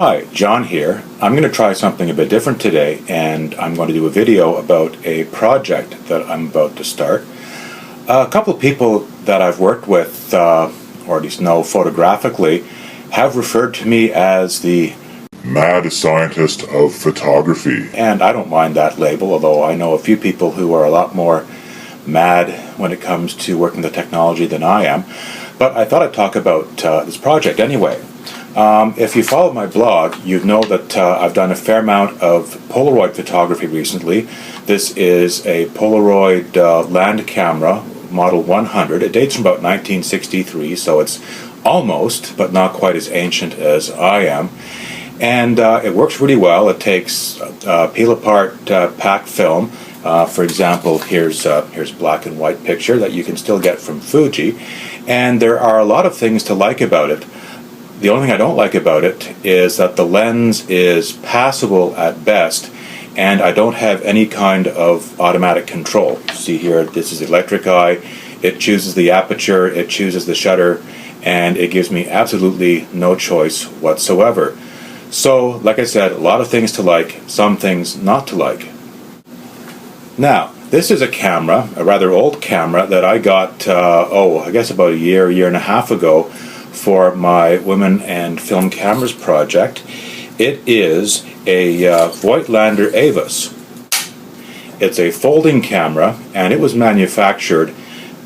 Hi, John here. I'm going to try something a bit different today, and I'm going to do a video about a project that I'm about to start. A couple of people that I've worked with, or at least know photographically, have referred to me as the mad scientist of photography. And I don't mind that label, although I know a few people who are a lot more mad when it comes to working the technology than I am. But I thought I'd talk about this project anyway. If you follow my blog, you'd know that I've done a fair amount of Polaroid photography recently. This is a Polaroid land camera, model 100. It dates from about 1963, so it's almost, but not quite as ancient as I am. And it works really well. It takes peel-apart pack film. For example, here's a black and white picture that you can still get from Fuji. And there are a lot of things to like about it. The only thing I don't like about it is that the lens is passable at best, and I don't have any kind of automatic control. See here, this is electric eye. It chooses the aperture, it chooses the shutter, and it gives me absolutely no choice whatsoever. So, like I said, a lot of things to like, some things not to like. Now, this is a camera, a rather old camera that I got, I guess about a year and a half ago for my Women and Film Cameras project. It is a Voigtlander Avis. It's a folding camera, and it was manufactured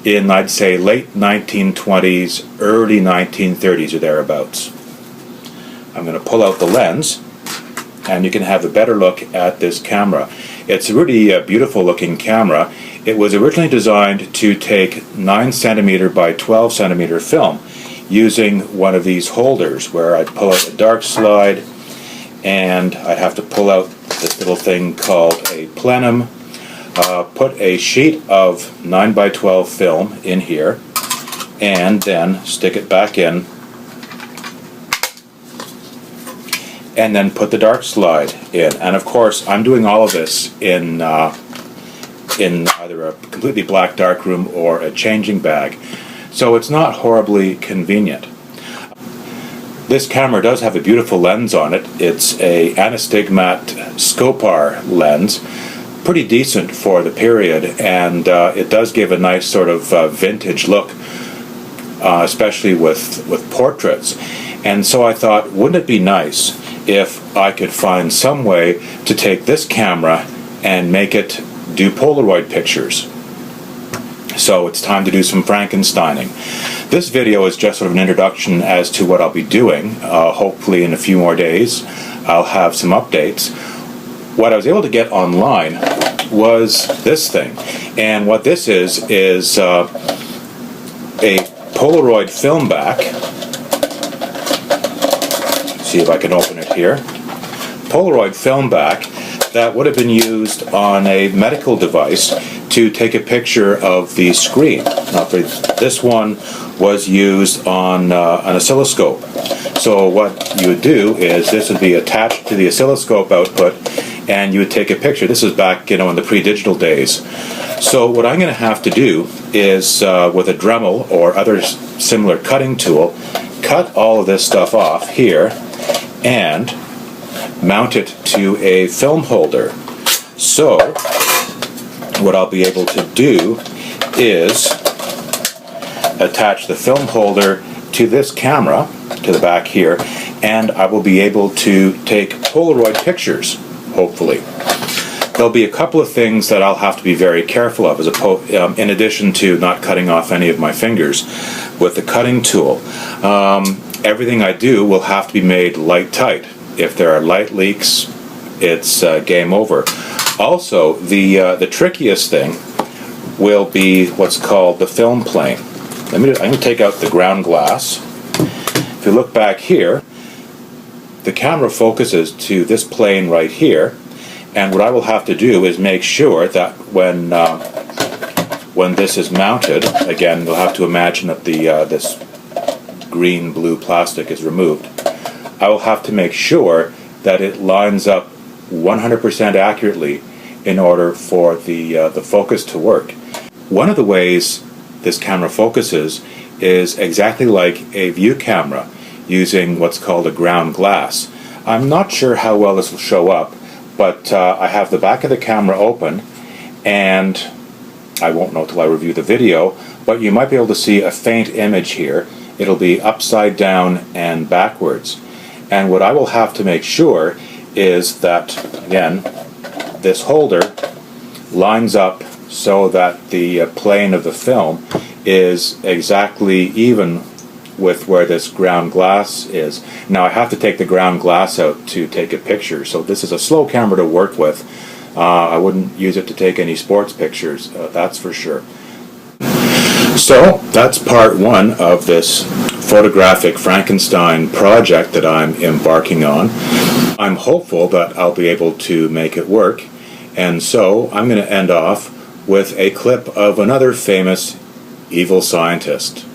in, I'd say, late 1920s, early 1930s or thereabouts. I'm going to pull out the lens, and you can have a better look at this camera. It's a really beautiful looking camera. It was originally designed to take 9 centimeter by 12 centimeter film using one of these holders where I'd pull out a dark slide, and I'd have to pull out this little thing called a plenum, put a sheet of 9 by 12 film in here, and then stick it back in, and then put the dark slide in. And of course, I'm doing all of this in either a completely black darkroom or a changing bag. So it's not horribly convenient. This camera does have a beautiful lens on it. It's a Anastigmat Scopar lens, pretty decent for the period, and it does give a nice sort of vintage look, especially with portraits. And so I thought, wouldn't it be nice if I could find some way to take this camera and make it do Polaroid pictures? So it's time to do some Frankensteining. This video is just sort of an introduction as to what I'll be doing. Hopefully in a few more days I'll have some updates. What I was able to get online was this thing. And what this is a Polaroid film back. Let's see if I can open it here. Polaroid film back that would have been used on a medical device to take a picture of the screen. Now, this one was used on an oscilloscope. So what you would do is this would be attached to the oscilloscope output, and you would take a picture. This is back, in the pre-digital days. So what I'm going to have to do is, with a Dremel or other similar cutting tool, cut all of this stuff off here and mount it to a film holder. So what I'll be able to do is attach the film holder to this camera, to the back here, and I will be able to take Polaroid pictures, hopefully. There'll be a couple of things that I'll have to be very careful of, in addition to not cutting off any of my fingers with the cutting tool. Everything I do will have to be made light tight. If there are light leaks, it's game over. Also, the trickiest thing will be what's called the film plane. I'm going to take out the ground glass. If you look back here, the camera focuses to this plane right here, and what I will have to do is make sure that when this is mounted, again, you'll have to imagine that this green-blue plastic is removed. I will have to make sure that it lines up 100% accurately in order for the focus to work. One of the ways this camera focuses is exactly like a view camera, using what's called a ground glass. I'm not sure how well this will show up, but I have the back of the camera open, and I won't know till I review the video, but you might be able to see a faint image here. It'll be upside down and backwards. And what I will have to make sure is that, again, this holder lines up so that the plane of the film is exactly even with where this ground glass is. Now I have to take the ground glass out to take a picture, so this is a slow camera to work with. I wouldn't use it to take any sports pictures, that's for sure. So that's part one of this photographic Frankenstein project that I'm embarking on. I'm hopeful that I'll be able to make it work, and so I'm going to end off with a clip of another famous evil scientist.